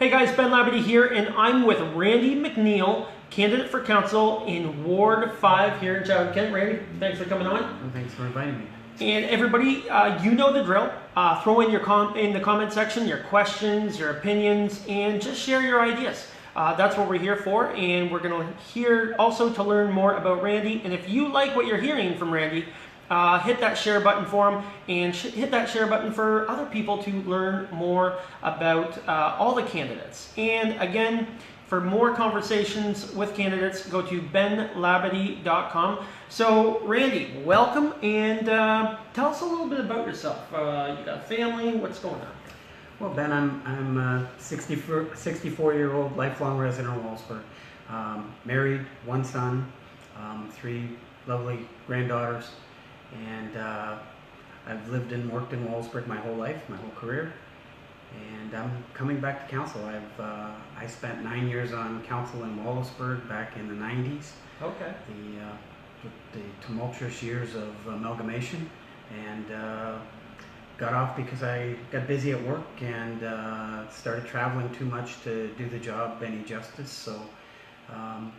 Hey guys, Ben Labadie here, and I'm with Randy McNeil, candidate for council in Ward 5 here in Chatham-Kent. Randy, thanks for coming on. Well, thanks for inviting me. And everybody, you know the drill. Throw in in the comment section your questions, your opinions, and just share your ideas. That's what we're here for, and we're going to hear also to learn more about Randy. And if you like what you're hearing from Randy, hit that share button for him, and hit that share button for other people to learn more about all the candidates. And again, for more conversations with candidates, go to benlabadie.com. So Randy, welcome, and tell us a little bit about yourself. You got a family, what's going on? Well, Ben, I'm a 64-year-old lifelong resident of Wallsburg. Married, one son, 3 lovely granddaughters. And I've lived and worked in Wallsburg my whole life, my whole career, and I'm coming back to council. I spent 9 years on council in Wallsburg back in the 90s. Okay. The tumultuous years of amalgamation, and got off because I got busy at work and started traveling too much to do the job any justice. So I'm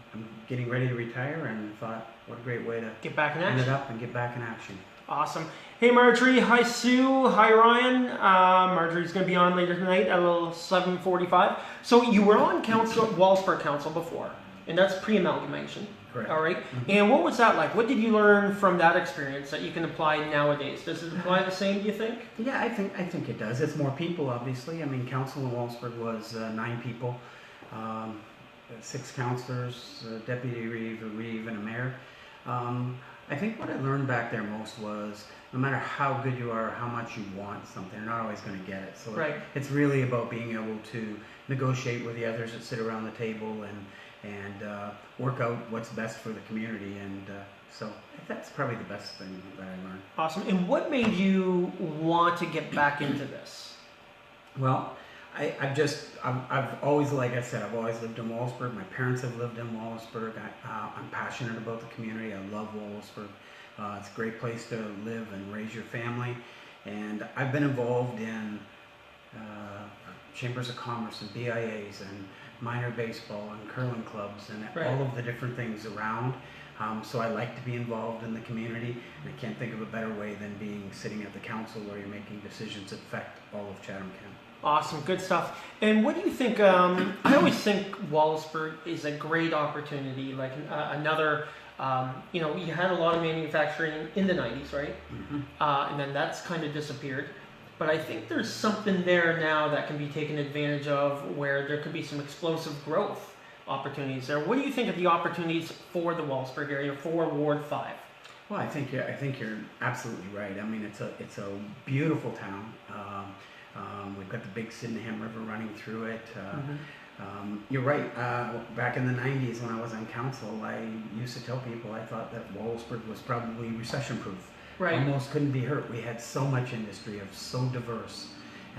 getting ready to retire and thought, what a great way to get back in action. End it up and get back in action. Awesome. Hey Marjorie, hi Sue, hi Ryan. Marjorie's going to be on later tonight at a little 7:45. So you were on council, Wallsburg Council before, and that's pre-amalgamation. Correct. All right. Mm-hmm. And what was that like? What did you learn from that experience that you can apply nowadays? Does it apply the same, do you think? Yeah, I think it does. It's more people, obviously. I mean, council in Wallsburg was 9 people. 6 councillors, a deputy reeve, and a mayor. I think what I learned back there most was no matter how good you are, how much you want something, you're not always going to get it. So right. It's really about being able to negotiate with the others that sit around the table and work out what's best for the community. And so that's probably the best thing that I learned. Awesome. And what made you want to get back into this? Well, I've always, like I said, I've always lived in Wallsburg. My parents have lived in Wallsburg. I'm passionate about the community. I love Wallsburg. It's a great place to live and raise your family. And I've been involved in chambers of commerce and BIAs and minor baseball and curling clubs and right. all of the different things around. So I like to be involved in the community, and I can't think of a better way than sitting at the council where you're making decisions that affect all of Chatham-Kent. Awesome, good stuff. And what do you think? I always think Wallsburg is a great opportunity, like another. You had a lot of manufacturing in the 90s, right? Mm-hmm. And then that's kind of disappeared. But I think there's something there now that can be taken advantage of, where there could be some explosive growth opportunities there. What do you think of the opportunities for the Wallsburg area, for Ward 5? Well, I think you're absolutely right. I mean, it's a beautiful town. We've got the big Sydenham River running through it. You're right. Back in the 90s when I was on council, I used to tell people I thought that Wallsburg was probably recession-proof. Right. Almost couldn't be hurt. We had so much industry, of so diverse.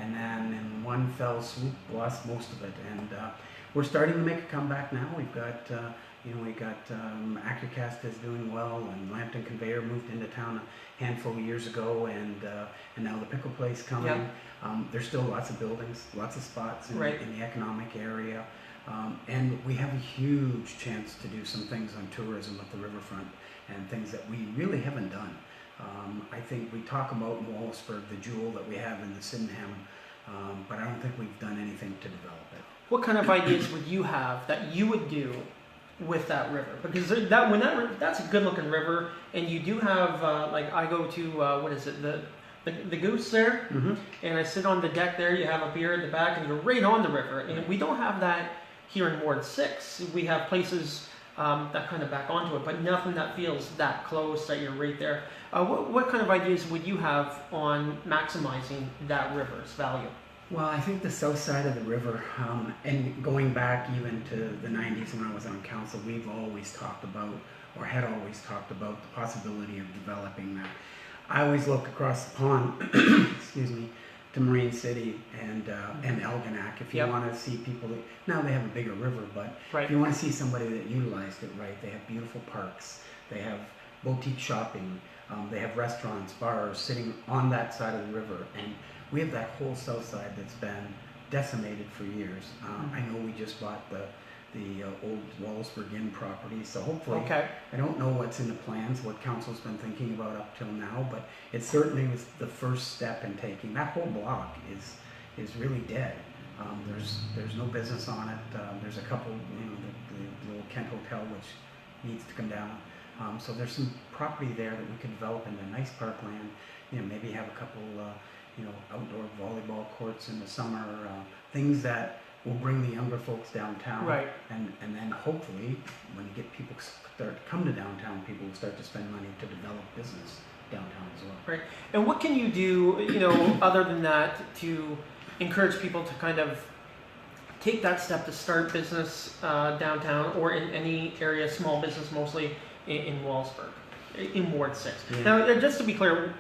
And then in one fell swoop, lost most of it. And we're starting to make a comeback now. We've got... Accucast is doing well, and Lambton Conveyor moved into town a handful of years ago, and now the Pickle Place coming. Yep. There's still lots of buildings, lots of spots in the economic area, and we have a huge chance to do some things on tourism at the riverfront and things that we really haven't done. I think we talk about in Wallsburg the jewel that we have in the Sydenham, but I don't think we've done anything to develop it. What kind of ideas would you have that you would do with that river? Because that's a good looking river, and you do have I go to what is it, the Goose there, mm-hmm. and I sit on the deck there. You have a beer in the back, and you're right on the river. And we don't have that here in Ward 6. We have places that kind of back onto it, but nothing that feels that close that you're right there. What kind of ideas would you have on maximizing that river's value? Well, I think the south side of the river, and going back even to the 90s when I was on council, we've always talked about, or had always talked about, the possibility of developing that. I always look across the pond, excuse me, to Marine City and Elginak. If you want to see people, now they have a bigger river, but if you want to see somebody that utilized it right, they have beautiful parks, they have boutique shopping, they have restaurants, bars sitting on that side of the river, and we have that whole south side that's been decimated for years. I know we just bought the old Wallaceburg Inn property, so hopefully, Okay. I don't know what's in the plans, what council's been thinking about up till now, but it certainly was the first step in taking, that whole block is really dead. There's no business on it. There's a couple, the old Kent Hotel, which needs to come down. So there's some property there that we could develop into nice parkland, maybe have a couple, outdoor volleyball courts in the summer, things that will bring the younger folks downtown. Right. And then hopefully, when you get people start to come to downtown, people will start to spend money to develop business downtown as well. Right. And what can you do, other than that, to encourage people to kind of take that step to start business downtown or in any area, small business mostly in Wallaceburg, in Ward 6? Yeah. Now, just to be clear,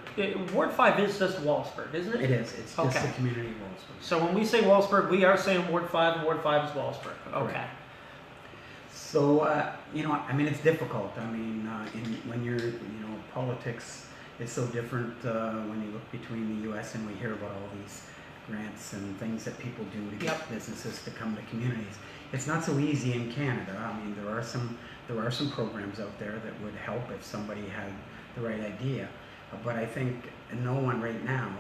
Ward 5 is just Wallaceburg, isn't it? It is. It's just Okay. the community of Wallaceburg. So when we say Wallaceburg, we are saying Ward 5, and Ward 5 is Wallaceburg. Okay. Correct. So, it's difficult. When you're, politics is so different when you look between the U.S. and we hear about all these grants and things that people do to get Yep. businesses to come to communities. It's not so easy in Canada. There are some programs out there that would help if somebody had the right idea. But I think no one right now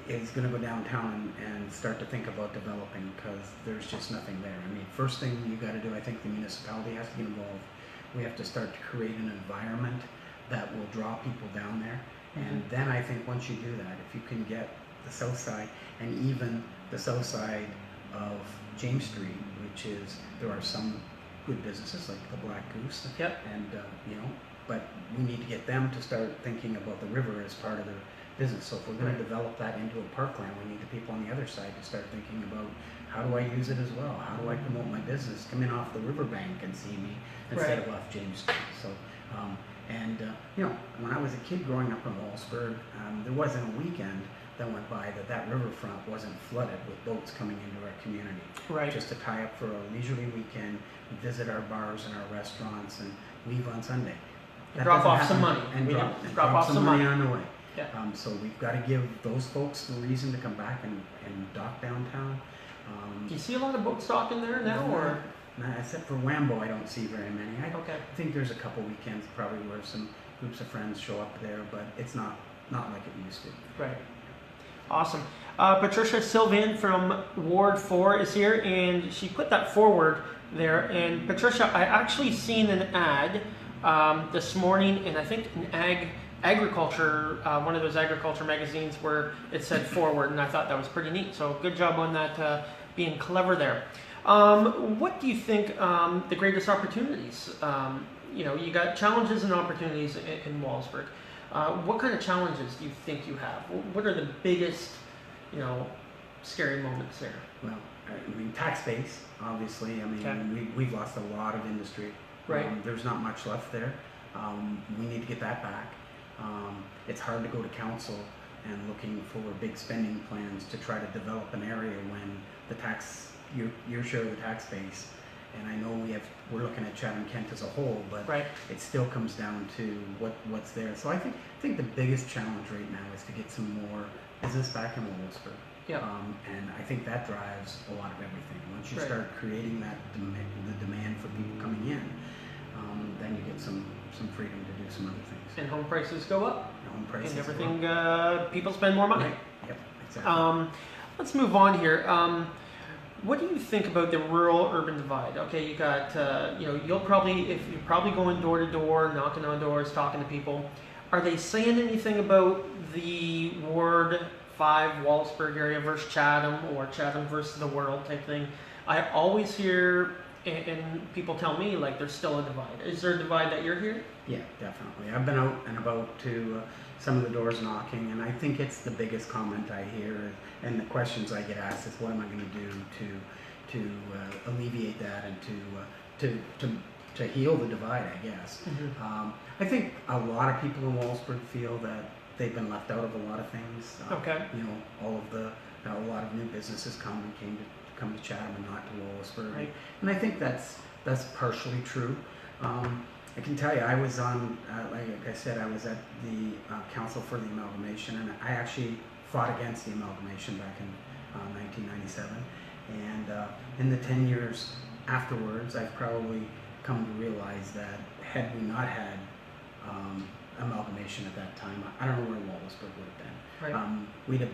is going to go downtown and start to think about developing, because there's just nothing there. First thing you got to do, I think the municipality has to get involved. We have to start to create an environment that will draw people down there. And then I think once you do that, if you can get the south side and even the south side of James Street, which is, there are some good businesses like the Black Goose. Yep. And, but we need to get them to start thinking about the river as part of their business. So if we're going to develop that into a parkland, we need the people on the other side to start thinking about, how do I use it as well? How do I promote my business? Come in off the riverbank and see me instead of off James Street. So, when I was a kid growing up in Wallaceburg, there wasn't a weekend that went by that riverfront wasn't flooded with boats coming into our community. Right. Just to tie up for a leisurely weekend, visit our bars and our restaurants, and leave on Sunday. Drop doesn't off some happen. money. And We drop, do. and Drop drop off some some money money. on the way. Yeah. So we've got to give those folks the reason to come back and dock downtown. Do you see a lot of boat stock in there now, or? Nah, except for Wambo, I don't see very many. I Okay. think there's a couple weekends probably where some groups of friends show up there, but it's not like it used to. Right. Awesome. Patricia Sylvan from Ward 4 is here, and she put that forward there. And Patricia, I actually seen an ad this morning, and I think an agriculture, one of those agriculture magazines where it said forward, and I thought that was pretty neat. So good job on that, being clever there. What do you think the greatest opportunities? You got challenges and opportunities in Wallaceburg. What kind of challenges do you think you have? What are the biggest, scary moments there? Well, tax base, obviously. Okay. We've lost a lot of industry. Right. There's not much left there. We need to get that back. It's hard to go to council and looking for big spending plans to try to develop an area when the tax, your share of the tax base. And I know we're looking at Chatham-Kent as a whole, but it still comes down to what's there. So I think the biggest challenge right now is to get some more business back in Wallaceburg. Yeah. And I think that drives a lot of everything. Once you start creating that the demand for people coming in, then you get some freedom to do some other things. And home prices go up. Home prices and go everything, up. people spend more money. Right. Yep, exactly. Let's move on here. What do you think about the rural-urban divide? Okay, you got, you're probably going door to door, knocking on doors, talking to people. Are they saying anything about the Ward 5 Wallaceburg area versus Chatham, or Chatham versus the world type thing? I always hear, and people tell me, like, there's still a divide. Is there a divide that you're hearing? Yeah, definitely. I've been out and about to some of the doors knocking, and I think it's the biggest comment I hear, and the questions I get asked is, what am I going to do to alleviate that and to heal the divide, I guess. I think a lot of people in Wallaceburg feel that they've been left out of a lot of things. Okay. A lot of new businesses come to Chatham and not to Wallaceburg. Right. And I think that's partially true. I can tell you, I was on, like I said, I was at the Council for the Amalgamation, and I actually fought against the amalgamation back in 1997. And in the 10 years afterwards, I've probably come to realize that had we not had amalgamation at that time, I don't know where Wallaceburg would have been. Right. We'd have,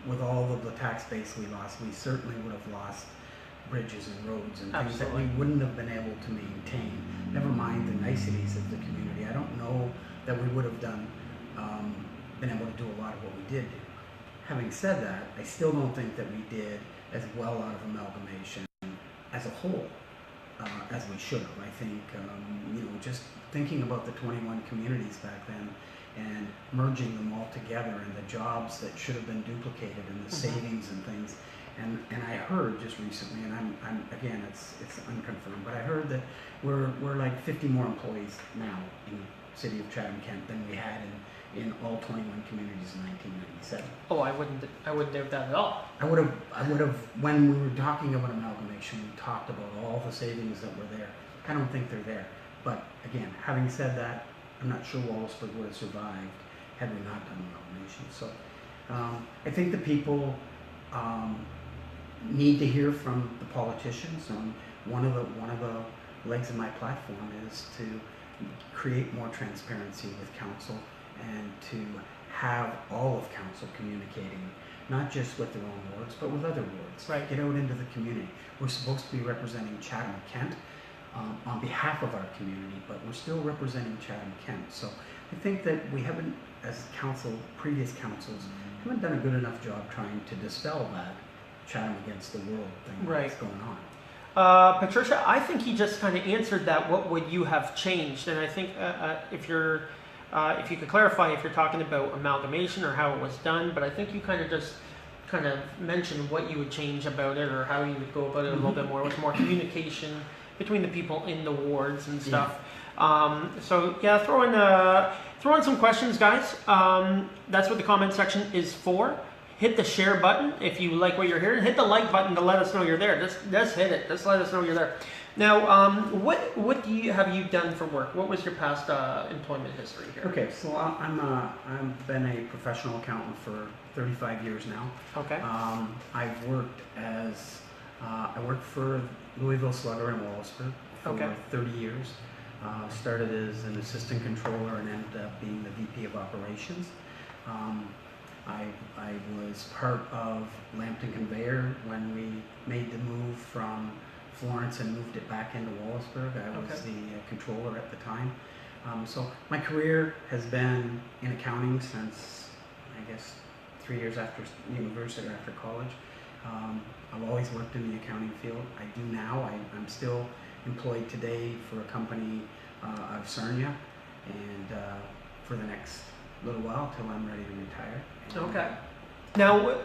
with all of the tax base we lost, we certainly would have lost bridges and roads and things that we Absolutely. wouldn't have been able to maintain. Never mind the niceties of the community. I don't know that we would have been able to do a lot of what we did do. Having said that, I still don't think that we did as well out of amalgamation as a whole as we should have. I think, just thinking about the 21 communities back then and merging them all together and the jobs that should have been duplicated and the savings and things. And I heard just recently, and I'm again, it's unconfirmed, but I heard that we're like 50 more employees now in the city of Chatham-Kent than we had in all 21 communities in 1997. Oh, I wouldn't doubt that at all. I would have, when we were talking about amalgamation, we talked about all the savings that were there. I don't think they're there. But again, having said that, I'm not sure Wallaceburg would have survived had we not done amalgamation. So I think the people need to hear from the politicians. One of the legs of my platform is to create more transparency with council and to have all of council communicating, not just with their own wards, but with other wards. Right. Get out into the community. We're supposed to be representing Chatham-Kent on behalf of our community, but we're still representing Chatham-Kent. So I think that we haven't, as council, previous councils, haven't done a good enough job trying to dispel that Chatham against the world thing Right. that's going on. Patricia, I think he just kind of answered that. What would you have changed? And I think if you could clarify if you're talking about amalgamation or how it was done, but I think you kind of mentioned what you would change about it or how you would go about it a little bit more with more communication between the people in the wards and stuff. So yeah, throw in some questions, guys. That's what the comment section is for. Hit the share button if you like what you're hearing. Hit the like button to let us know you're there. Just hit it. Just let us know you're there. Now, what have you done for work? What was your past employment history here? Okay, so I've been a professional accountant for 35 years now. Okay. I've worked I worked for Louisville Slugger in Wallaceburg for 30 years. Started as an assistant controller and ended up being the VP of operations. I was part of Lambton Conveyor when we made the move from Florence and moved it back into Wallaceburg. I was the controller at the time. So my career has been in accounting since, I guess, 3 years after university or after college. I've always worked in the accounting field. I do now. I'm still employed today for a company out of Sarnia, and for the next little while till I'm ready to retire. Okay. Now,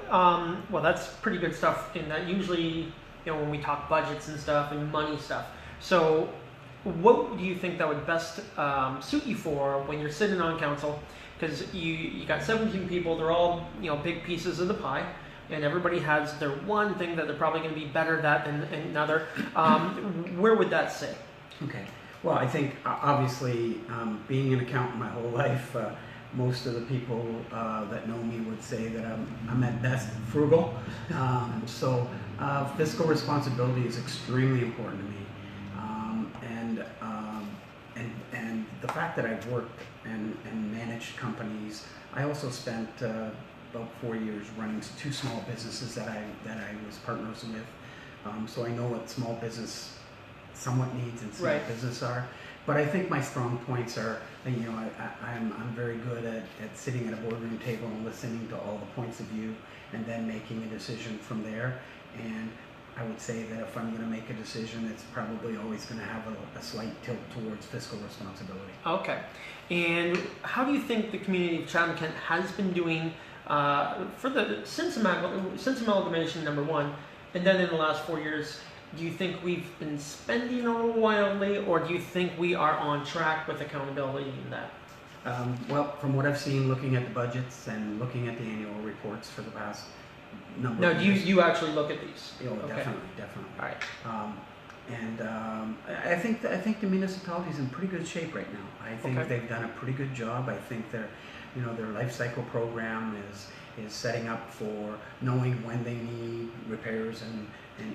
well, that's pretty good stuff. In that, usually, when we talk budgets and stuff and money stuff. So, what do you think that would best suit you for when you're sitting on council? Because you got 17 people. They're all big pieces of the pie, and everybody has their one thing that they're probably going to be better at than another. Where would that sit? Okay. Well, I think obviously being an accountant my whole life. Most of the people that know me would say that I'm at best frugal. So fiscal responsibility is extremely important to me. And the fact that I've worked and managed companies, I also spent about 4 years running 2 small businesses that I was partners with. So I know what small business somewhat needs and small business are. But I think my strong points are, I'm very good at sitting at a boardroom table and listening to all the points of view and then making a decision from there. And I would say that if I'm going to make a decision, it's probably always going to have a slight tilt towards fiscal responsibility. Okay. And how do you think the community of Chatham-Kent has been doing since amalgamation, number one, and then in the last 4 years? Do you think we've been spending a little wildly, or do you think we are on track with accountability in that? Well, from what I've seen, looking at the budgets and looking at the annual reports for the past number of years. No, do you actually look at these? Oh, Okay. definitely. All right. I think the municipality's in pretty good shape right now. I think they've done a pretty good job. I think their life cycle program is setting up for knowing when they need repairs and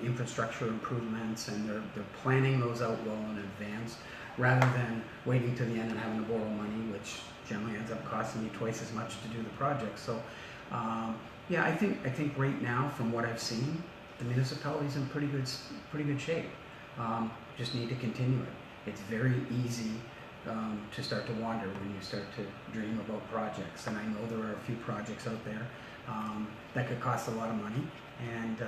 infrastructure improvements, and they're planning those out well in advance, rather than waiting to the end and having to borrow money, which generally ends up costing you twice as much to do the project. So, yeah, I think right now, from what I've seen, the municipality's in pretty good shape. Just need to continue it. It's very easy to start to wander when you start to dream about projects, and I know there are a few projects out there that could cost a lot of money, and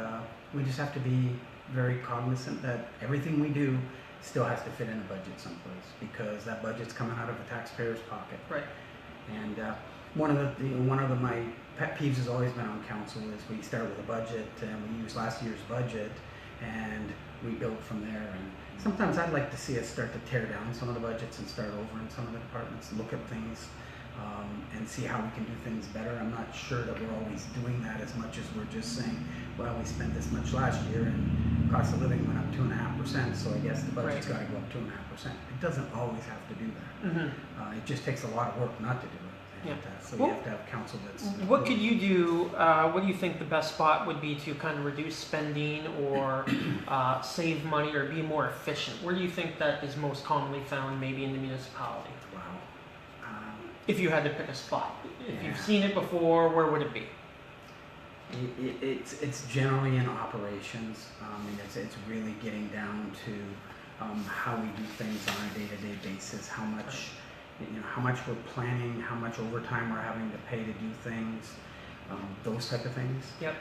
we just have to be very cognizant that everything we do still has to fit in a budget someplace, because that budget's coming out of the taxpayer's pocket. Right. And one of my pet peeves has always been on council is we start with a budget and we use last year's budget and we build from there. And sometimes I'd like to see us start to tear down some of the budgets and start over in some of the departments, look at things and see how we can do things better. I'm not sure that we're always doing that as much as we're just saying, well, we spent this much last year and cost of living went up 2.5%, so I guess the budget's got to go up 2.5%. It doesn't always have to do that. Mm-hmm. It just takes a lot of work not to do it. And, so you have to have council that's... What could you do, what do you think the best spot would be to kind of reduce spending or save money or be more efficient? Where do you think that is most commonly found maybe in the municipality? Wow. If you had to pick a spot. If you've seen it before, where would it be? It's generally in operations. It's really getting down to how we do things on a day-to-day basis, how much we're planning, how much overtime we're having to pay to do things, those type of things. Yep.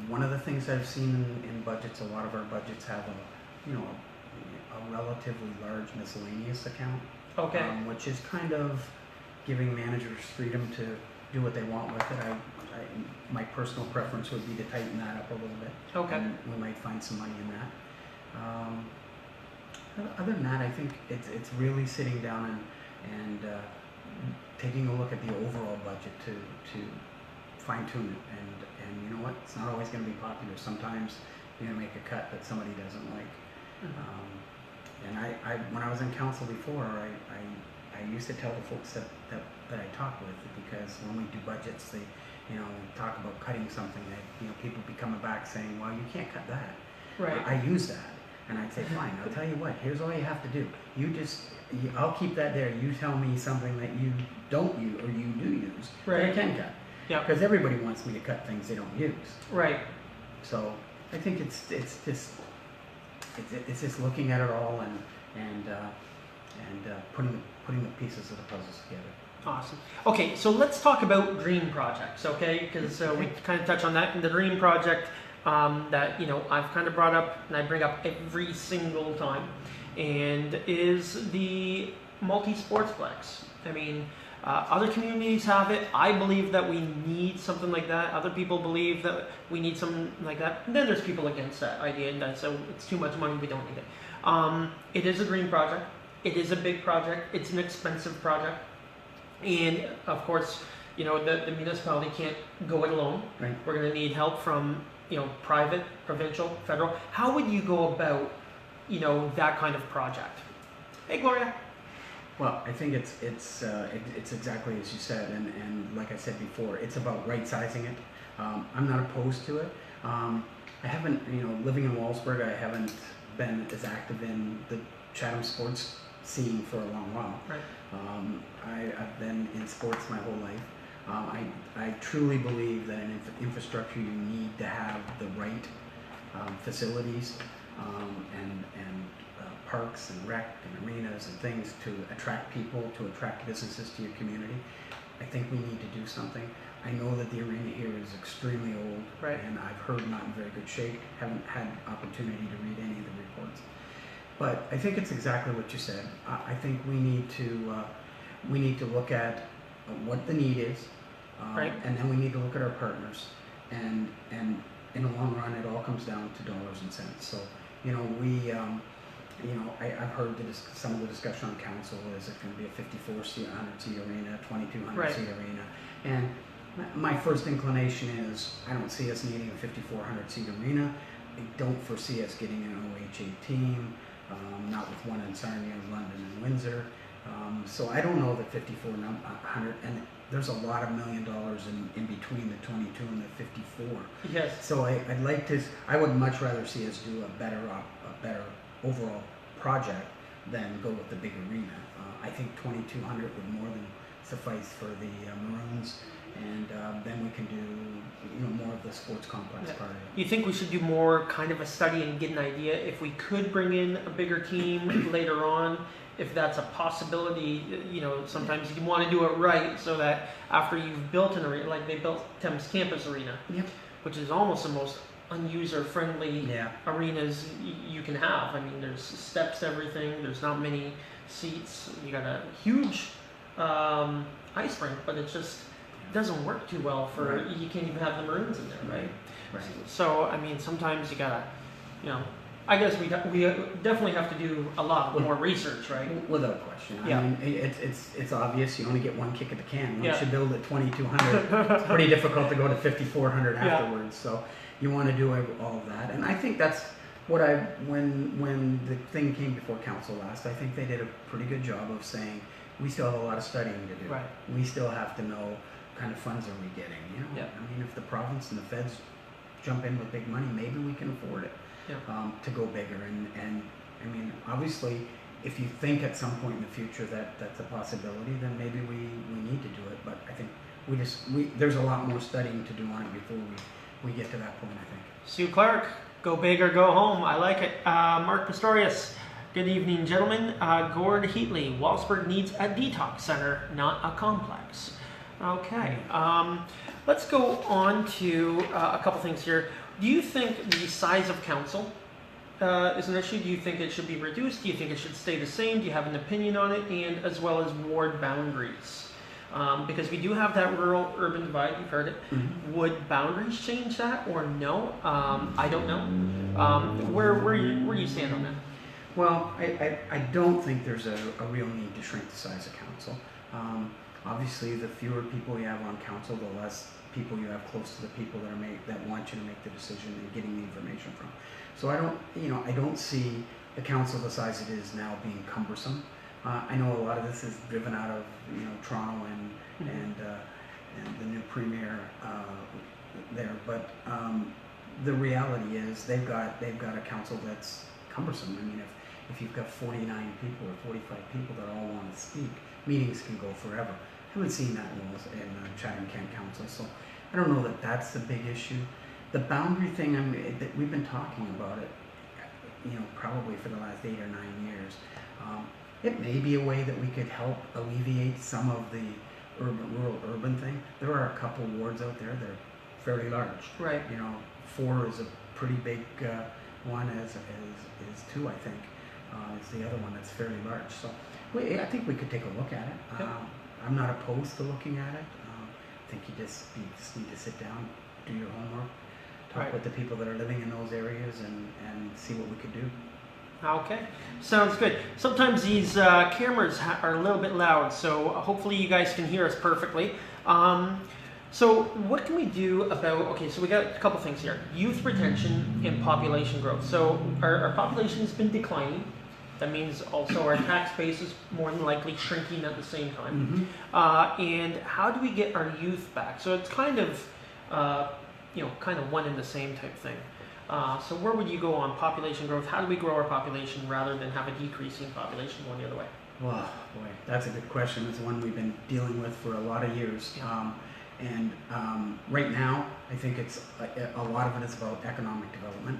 One of the things I've seen in budgets, a lot of our budgets have a relatively large miscellaneous account. Okay. Which is kind of giving managers freedom to do what they want with it. My personal preference would be to tighten that up a little bit. Okay. And we might find some money in that. Other than that, I think it's really sitting down and taking a look at the overall budget to fine tune it. And you know what? It's not always going to be popular. Sometimes you're going to make a cut that somebody doesn't like. Mm-hmm. And I when I was in council before, I used to tell the folks that I talk with, because when we do budgets, they talk about cutting something, that people be coming back saying, well, you can't cut that. Right. I use that. And I'd say, fine, I'll tell you what, here's all you have to do. I'll keep that there. You tell me something that you don't use or you do use that I can cut. Yeah. Because everybody wants me to cut things they don't use. Right. So I think it's just looking at it all and putting the pieces of the puzzles together. Awesome. Okay, so let's talk about dream projects, okay? Because we kind of touch on that. And the dream project that I've kind of brought up and I bring up every single time, and is the multi-sportsplex. I mean, other communities have it. I believe that we need something like that. Other people believe that we need something like that. And then there's people against that idea, and so it's too much money, we don't need it. It is a dream project. It is a big project. It's an expensive project. And of course, the municipality can't go it alone. Right. We're going to need help from, private, provincial, federal. How would you go about, that kind of project? Hey, Gloria. Well, I think it's exactly as you said, and like I said before, it's about right sizing it. I'm not opposed to it. I haven't, living in Walsburg, I haven't been as active in the Chatham sports scene for a long while. Right. I've been in sports my whole life. I truly believe that in infrastructure you need to have the right facilities and parks and rec and arenas and things to attract people, to attract businesses to your community. I think we need to do something. I know that the arena here is extremely old, right, and I've heard not in very good shape. Haven't had opportunity to read any of the reports. But I think it's exactly what you said. I think we need to look at what the need is, right, and then we need to look at our partners. And in the long run, it all comes down to dollars and cents. So I've heard some of the discussion on council. Is it going to be a 54-seat, 100-seat arena, 2,200-seat arena? And my first inclination is I don't see us needing a 5,400-seat arena. I don't foresee us getting an OHA team. Not with one in Sarnia, London, and Windsor. So I don't know that 5,400, there's a lot of $1 million in between the 22 and the 54. Yes. So I would much rather see us do a better overall project than go with the big arena. I think 2,200 would more than suffice for the Maroons, and then we can do more of the sports complex part of it. You think we should do more kind of a study and get an idea if we could bring in a bigger team later on, if that's a possibility? Sometimes you want to do it right so that after you've built an arena, like they built Thames Campus Arena, Yep. which is almost the most unuser-friendly arenas you can have. I mean, there's steps to everything. There's not many seats. You got a huge ice rink, but it just doesn't work too well for. Right. You can't even have the Maroons in there, right? Right. So I mean, sometimes you gotta, I guess we definitely have to do a lot more research, right? Without question. Yeah. I mean, it's obvious you only get one kick at the can. Once Yeah. you build at 2,200, it's pretty difficult to go to 5,400 Yeah. afterwards. So you want to do all of that, and I think that's what when the thing came before council last, I think they did a pretty good job of saying we still have a lot of studying to do. Right. We still have to know what kind of funds are we getting. Yeah. I mean, if the province and the feds jump in with big money, maybe we can afford it. Yeah. To go bigger, and I mean, obviously, if you think at some point in the future that that's a possibility, then maybe we need to do it. But I think there's a lot more studying to do on it before we get to that point, I think. Sue Clark, go big or go home. I like it. Mark Pistorius, good evening, gentlemen. Gord Heatley, Wellsburg needs a detox center, not a complex. Okay, let's go on to a couple things here. Do you think the size of council is an issue? Do you think it should be reduced? Do you think it should stay the same? Do you have an opinion on it? And as well as ward boundaries? Because we do have that rural-urban divide, you've heard it. Mm-hmm. Would boundaries change that or no? I don't know. Where you stand on that? Well, I don't think there's a real need to shrink the size of council. Obviously, the fewer people you have on council, the less people you have close to the people that want you to make the decision and getting the information from. So I don't see the council the size it is now being cumbersome. I know a lot of this is driven out of Toronto and the new premier there, but the reality is they've got a council that's cumbersome. I mean, if you've got 49 people or 45 people that all want to speak, meetings can go forever. I haven't seen that in Chatham-Kent Council, so I don't know that that's a big issue. The boundary thing, that we've been talking about it, probably for the last 8 or 9 years. It may be a way that we could help alleviate some of the rural-urban thing. There are a couple wards out there that are fairly large. Right. 4 is a pretty big one, as 2, I think, is the other one that's fairly large. So I think we could take a look at it. Okay. I'm not opposed to looking at it. I think you just need to sit down, do your homework, talk with the people that are living in those areas, and see what we could do. Okay, sounds good. Sometimes these cameras are a little bit loud, so hopefully you guys can hear us perfectly. So what can we do about, so we got a couple things here. Youth retention and population growth. So our population has been declining. That means also our tax base is more than likely shrinking at the same time. Mm-hmm. And how do we get our youth back? So it's kind of, kind of one and the same type thing. So where would you go on population growth? How do we grow our population rather than have a decreasing population going the other way? Well, boy, that's a good question. It's one we've been dealing with for a lot of years. Yeah. Right now, I think it's a lot of it is about economic development.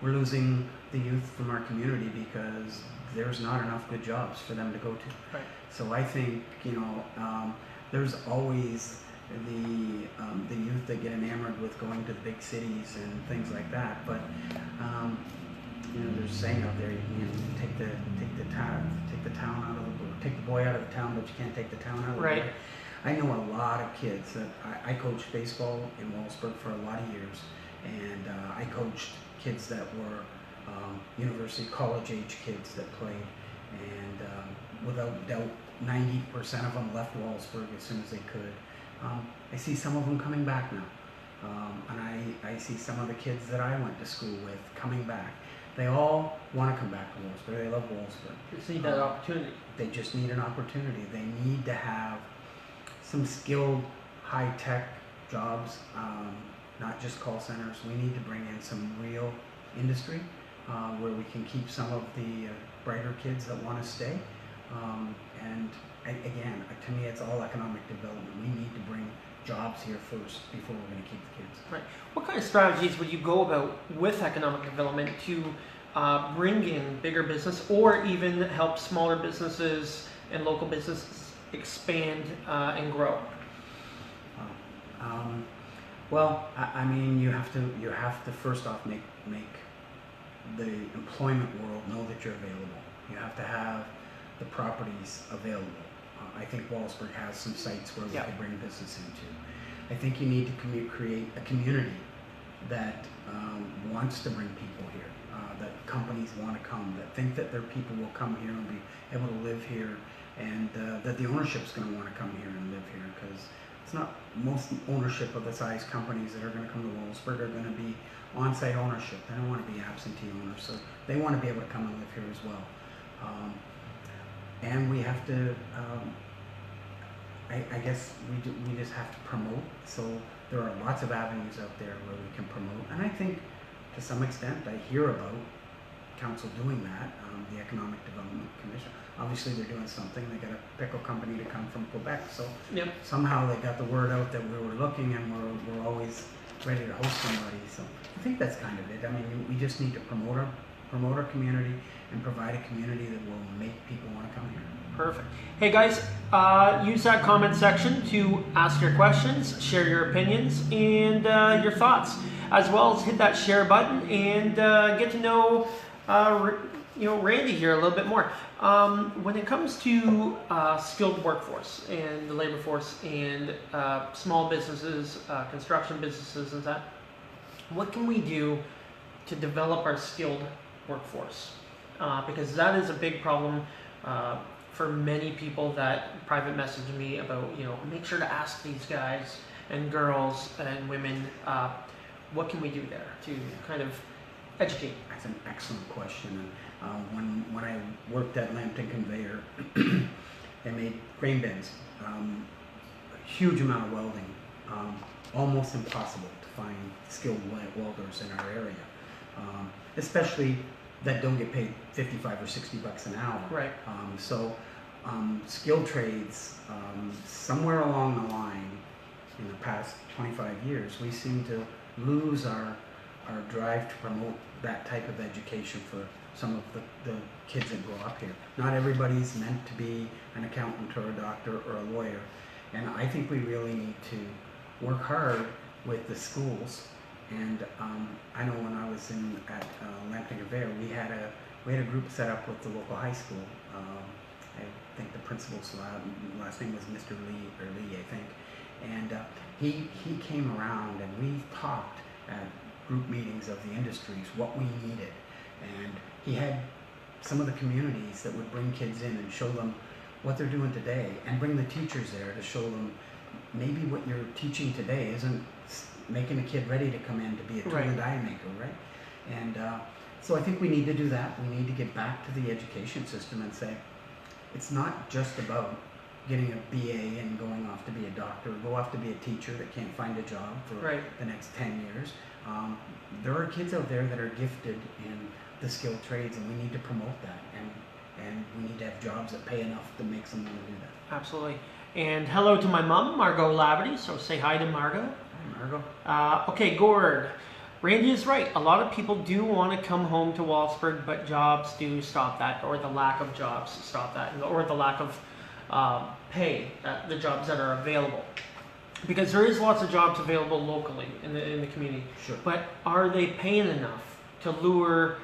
We're losing the youth from our community because there's not enough good jobs for them to go to. Right. So I think there's always the youth that get enamored with going to the big cities and things like that. But there's a saying out there: take the boy out of the town, but you can't take the town out of the boy. I know a lot of kids that I coached baseball in Wellsburg for a lot of years, and I coached kids that were university, college-age kids that played, and without doubt, 90% of them left Wellsburg as soon as they could. I see some of them coming back now, and I see some of the kids that I went to school with coming back. They all want to come back to Wellsburg. They love Wellsburg. They just need that opportunity. They just need an opportunity. They need to have some skilled, high-tech jobs, not just call centers. We need to bring in some real industry where we can keep some of the brighter kids that want to stay. And again, to me, it's all economic development. We need to bring jobs here first before we're going to keep the kids. Right. What kind of strategies would you go about with economic development to bring in bigger business, or even help smaller businesses and local businesses expand and grow? Well, I mean, you have to first off make the employment world know that you're available. You have to have the properties available. I think Wallsburg has some sites where we could bring business into. I think you need to create a community that wants to bring people here, that companies want to come, that think that their people will come here and be able to live here, and that the ownership's going to want to come here and live here, because it's not most ownership of the size companies that are going to come to Wallsburg are going to be on-site ownership. They don't want to be absentee owners, so they want to be able to come and live here as well. And we have to, I guess we just have to promote. So there are lots of avenues out there where we can promote. And I think to some extent I hear about council doing that, the Economic Development Commission. Obviously they're doing something. They got a pickle company to come from Quebec. So somehow they got the word out that we were looking, and we're always ready to host somebody. So I think that's kind of it. I mean, we just need to promote our community and provide a community that will make people want to come here. Perfect. Hey guys, use that comment section to ask your questions, share your opinions, and your thoughts, as well as hit that share button and get to know Randy here a little bit more. When it comes to skilled workforce and the labor force and small businesses, construction businesses and that, what can we do to develop our skilled workforce? Because that is a big problem for many people that private message me about, make sure to ask these guys and girls and women, what can we do there to kind of educate? That's an excellent question. And when I worked at Lambton Conveyor, they made grain bins, a huge amount of welding, almost impossible to find skilled welders in our area, especially that don't get paid 55 or 60 bucks an hour. Right. Skilled trades, somewhere along the line in the past 25 years, we seem to lose our drive to promote that type of education for some of the kids that grow up here. Not everybody's meant to be an accountant or a doctor or a lawyer. And I think we really need to work hard with the schools. And I know when I was at Lambton Conveyor, we had a group set up with the local high school. I think the principal's last name was Mr. Lee, I think. And he came around and we talked at group meetings of the industries what we needed. And he had some of the communities that would bring kids in and show them what they're doing today, and bring the teachers there to show them maybe what you're teaching today isn't making a kid ready to come in to be a tool and die maker, right? And so I think we need to do that. We need to get back to the education system and say, it's not just about getting a BA and going off to be a doctor, go off to be a teacher that can't find a job for the next 10 years. There are kids out there that are gifted in the skilled trades, and we need to promote that, and we need to have jobs that pay enough to make someone to do that. Absolutely. And hello to my mom, Margot Labadie, so say hi to Margot. Hi, Margot. Okay, Gord. Randy is right. A lot of people do want to come home to Wallsburg, but jobs do stop that, or the lack of jobs stop that, or the lack of pay, the jobs that are available. Because there is lots of jobs available locally in the community. Sure. But are they paying enough to lure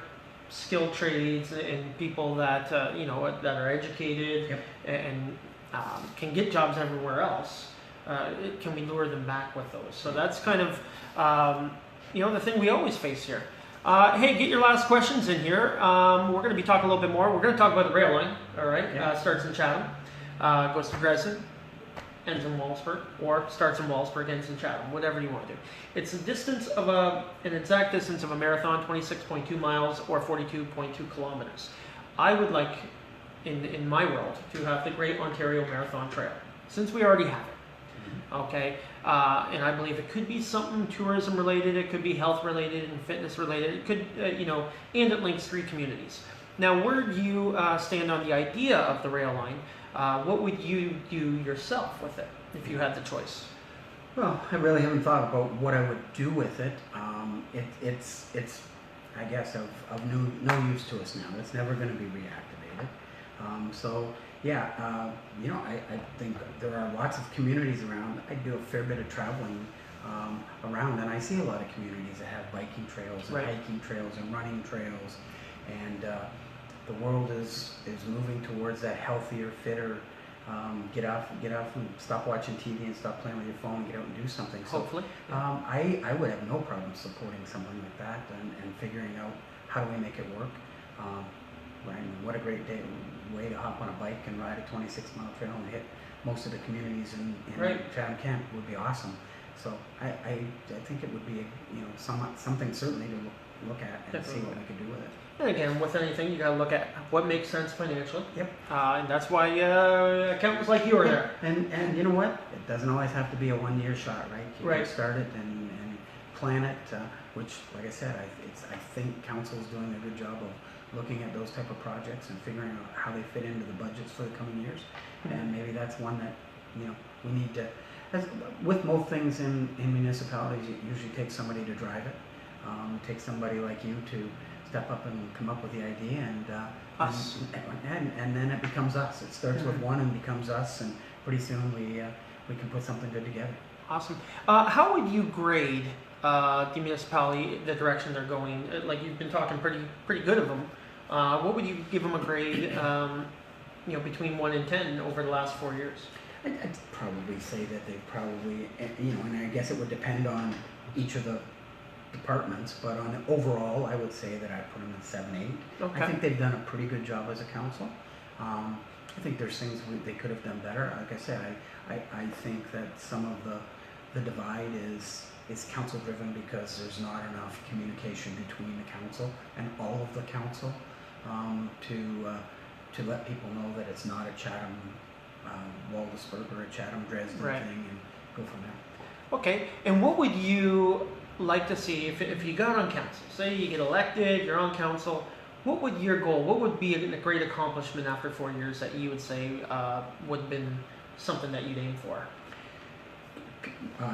skilled trades and people that that are educated and can get jobs everywhere else? Can we lure them back with those? So that's kind of the thing we always face here. Hey, get your last questions in here. We're going to be talking a little bit more. We're going to talk about the rail line. All right. Starts in Chatham, goes to Dresden, ends in Wallsburg, or starts in Wallsburg, ends in Chatham, whatever you want to do. It's a distance of an exact distance of a marathon, 26.2 miles or 42.2 kilometers. I would like, in my world, to have the Great Ontario Marathon Trail, since we already have it. Okay, and I believe it could be something tourism related, it could be health related and fitness related. It could, and it links 3 communities. Now, where do you stand on the idea of the rail line? What would you do yourself with it if you had the choice? Well, I really haven't thought about what I would do with it. It's I guess of no use to us now. It's never going to be reactivated. I think there are lots of communities around. I do a fair bit of traveling around, and I see a lot of communities that have biking trails and hiking trails and running trails, and the world is moving towards that healthier, fitter. Get off and stop watching TV and stop playing with your phone and get out and do something. So, Hopefully. I would have no problem supporting something like that and figuring out how do we make it work. What a great way to hop on a bike and ride a 26-mile trail and hit most of the communities in Chatham Kent would be awesome. So I think it would be something certainly to look at and see what we could do with it. And again, with anything, you got to look at what makes sense financially. Yep. And that's why accountants like you are there. And you know what? It doesn't always have to be a one-year shot, right? You can start it and plan it, which, like I said, I think council's doing a good job of looking at those type of projects and figuring out how they fit into the budgets for the coming years. Mm-hmm. And maybe that's one that, we need to, as with most things in municipalities, it usually takes somebody to drive it. It takes somebody like you to step up and come up with the idea, and us, and then it becomes us. It starts with one and becomes us, and pretty soon we can put something good together. Awesome. How would you grade the municipality, the direction they're going? Like, you've been talking pretty good of them. What would you give them a grade? Between 1 and 10 over the last 4 years. I'd probably say that they probably, and I guess it would depend on each of the departments, but on overall, I would say that I put them at 7, 8. Okay. I think they've done a pretty good job as a council. I think there's things they could have done better. Like I said, I think that some of the divide is council driven because there's not enough communication between the council and all of the council to let people know that it's not a Chatham Waldesburg or a Chatham Dresden thing, and go from there. Okay, and what would you like to see if you got on council? Say you get elected, you're on council. What would your goal? What would be a great accomplishment after 4 years that you would say would have been something that you'd aim for?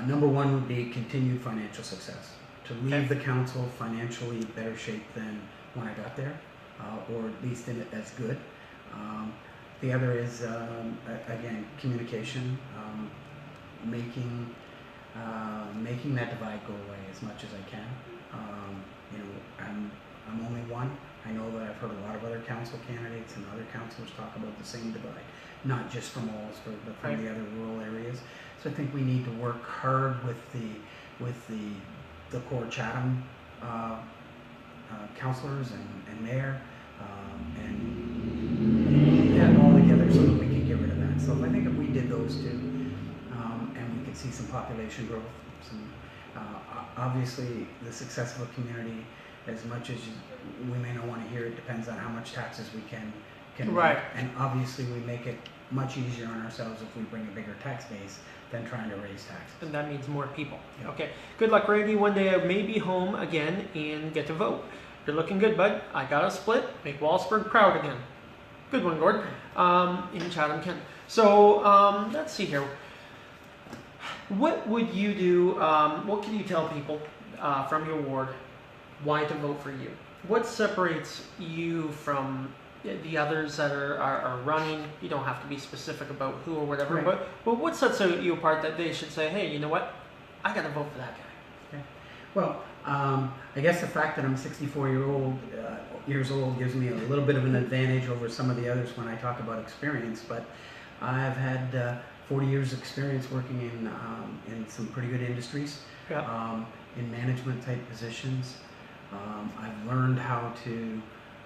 Number one would be continued financial success. To leave the council financially better shape than when I got there, or at least in it as good. The other is again communication, making that divide go away as much as I can. I'm only one. I know that I've heard a lot of other council candidates and other councillors talk about the same divide, not just from Waldesburg, but from the other rural areas. So I think we need to work hard with the core Chatham councillors and mayor, and get it all together so that we can get rid of that. So I think if we did those two, and we could see some population growth, obviously the success of a community, as much as we may not want to hear it, depends on how much taxes we can make. And obviously we make it much easier on ourselves if we bring a bigger tax base than trying to raise taxes. And that means more people. Yep. Okay. Good luck, Randy. One day I may be home again and get to vote. You're looking good, bud. I got a split. Make Waldesburg proud again. Good one, Gord. In Chatham Kent. So let's see here. What would you do? What can you tell people from your ward why to vote for you? What separates you from the others that are running? You don't have to be specific about who or whatever, but what sets you apart that they should say, hey, you know what? I got to vote for that guy. Okay. Well, I guess the fact that I'm 64 years old gives me a little bit of an advantage over some of the others when I talk about experience, but I've had 40 years of experience working in some pretty good industries, in management type positions. I've learned how to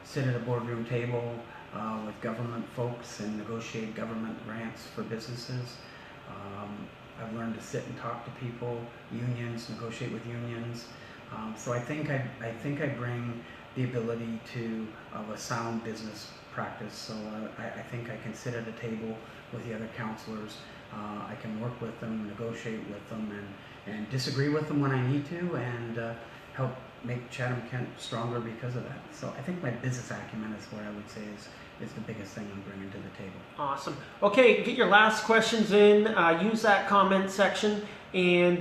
sit at a boardroom table with government folks and negotiate government grants for businesses. I've learned to sit and talk to people, unions, negotiate with unions. So I think I bring the ability of a sound business practice. So I think I can sit at a table with the other councillors. I can work with them, negotiate with them, and disagree with them when I need to, and help make Chatham-Kent stronger because of that. So I think my business acumen is what I would say is the biggest thing I'm bringing to the table. Awesome. Okay, get your last questions in. Use that comment section and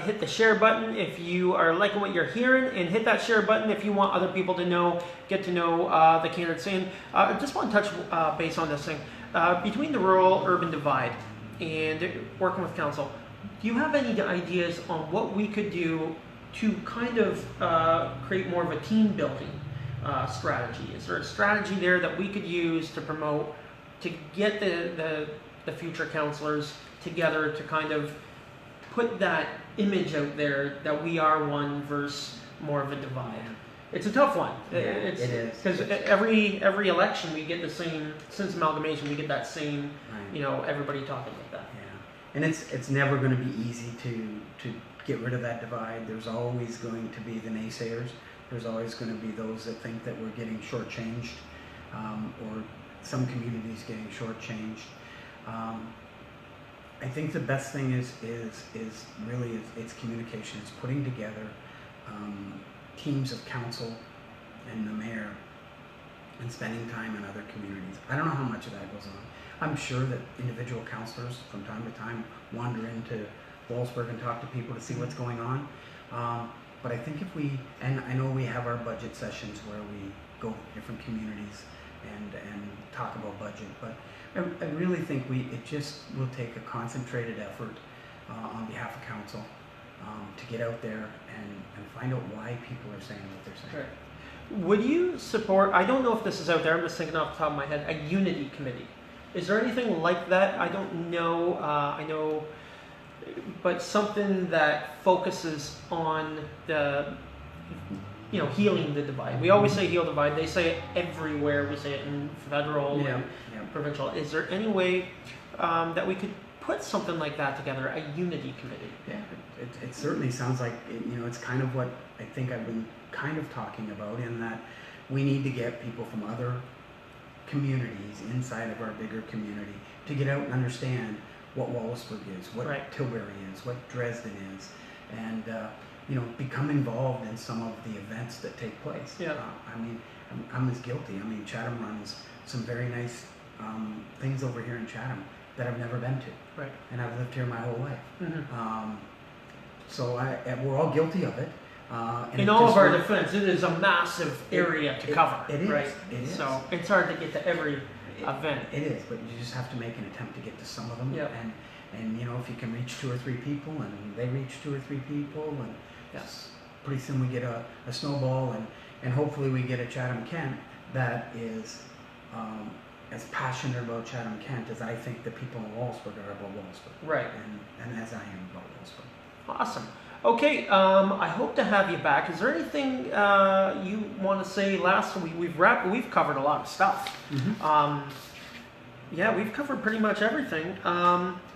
hit the share button if you are liking what you're hearing, and hit that share button if you want other people to get to know the candidates. And I just want to touch base on this thing. Between the rural-urban divide and working with council, do you have any ideas on what we could do to kind of create more of a team building strategy? Is there a strategy there that we could use to promote, to get the future councillors together, to kind of put that image out there that we are one versus more of a divide? It's a tough one. Yeah, it is. Because every election we get the same, since amalgamation, we get that same, Right. Everybody talking like that. Yeah, and it's never going to be easy to get rid of that divide. There's always going to be the naysayers. There's always going to be those that think that we're getting shortchanged, or some communities getting shortchanged. I think the best thing is really communication. It's putting together teams of council and the mayor and spending time in other communities. I don't know how much of that goes on. I'm sure that individual councillors from time to time wander into Wolfsburg and talk to people to see what's going on. But I think and I know we have our budget sessions where we go to different communities and talk about budget, but I really think it just will take a concentrated effort on behalf of council to get out there and find out why people are saying what they're saying. Right. Would you support, I don't know if this is out there, I'm just thinking off the top of my head, a unity committee? Is there anything like that? I don't know, I know, but something that focuses on healing the divide. We always say heal divide. They say it everywhere. We say it in federal and provincial. Is there any way that we could put something like that together, a unity committee? Yeah, it certainly sounds like it's kind of what I think I've been kind of talking about, in that we need to get people from other communities inside of our bigger community to get out and understand what Wallaceburg is, what Tilbury is, what Dresden is, and become involved in some of the events that take place. Yeah. I mean, I'm as guilty. I mean, Chatham runs some very nice things over here in Chatham that I've never been to. Right. And I've lived here my whole life. Mm-hmm. So we're all guilty of it. In all of our defense, it is a massive area to cover. It is. Right? It is. So it's hard to get to every event. It is, but you just have to make an attempt to get to some of them. Yeah. And if you can reach 2 or 3 people, and they reach 2 or 3 people, and Yes. pretty soon we get a snowball, and hopefully we get a Chatham-Kent that is as passionate about Chatham-Kent as I think the people in Wolfsburg are about Wolfsburg. Right. And as I am about Wolfsburg. Awesome. Okay, I hope to have you back. Is there anything you want to say last? We've covered a lot of stuff. Mm-hmm. Yeah, we've covered pretty much everything.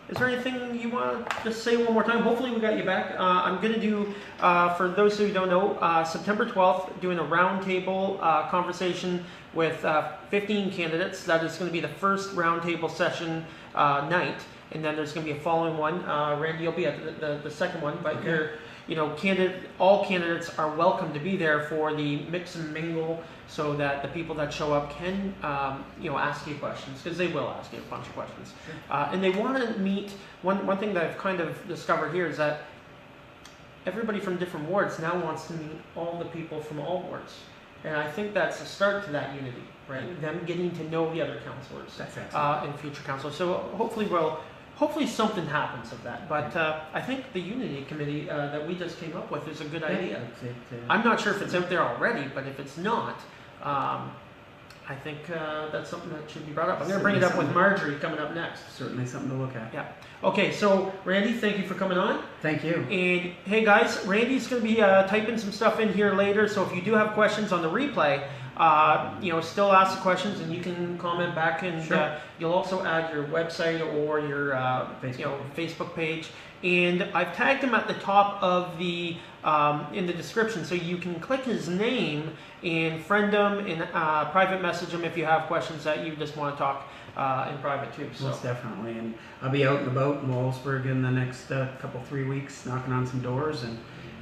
Is there anything you want to just say one more time? Hopefully we got you back. I'm going to do, for those who don't know, September 12th, doing a roundtable conversation with 15 candidates. That is going to be the first roundtable session night. And then there's going to be a following one. Randy, you'll be at the second one, but all candidates are welcome to be there for the mix and mingle, so that the people that show up can, ask you questions, because they will ask you a bunch of questions. And they want to meet. One thing that I've kind of discovered here is that everybody from different wards now wants to meet all the people from all wards. And I think that's a start to that unity, right? Them getting to know the other councillors and future councillors. So hopefully something happens of that. But I think the Unity Committee that we just came up with is a good idea. I'm not sure if it's out there already, but if it's not, I think that's something that should be brought up. I'm going to bring it up with Marjorie coming up next. Certainly something to look at. Yeah. Okay, so Randy, thank you for coming on. Thank you. And hey guys, Randy's going to be typing some stuff in here later, so if you do have questions on the replay, still ask the questions and you can comment back, and you'll also add your website or your Facebook page. And I've tagged them at the top of the in the description, so you can click his name and friend him and private message him if you have questions that you just want to talk in private too. So. Most definitely, and I'll be out and about in Wolfsburg in the next 3 weeks, knocking on some doors. And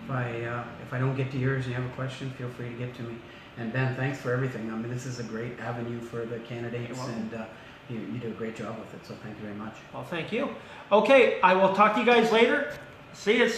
if I don't get to yours and you have a question, feel free to get to me. And Ben, thanks for everything. I mean, this is a great avenue for the candidates, and you do a great job with it. So thank you very much. Well, thank you. Okay, I will talk to you guys later. See you.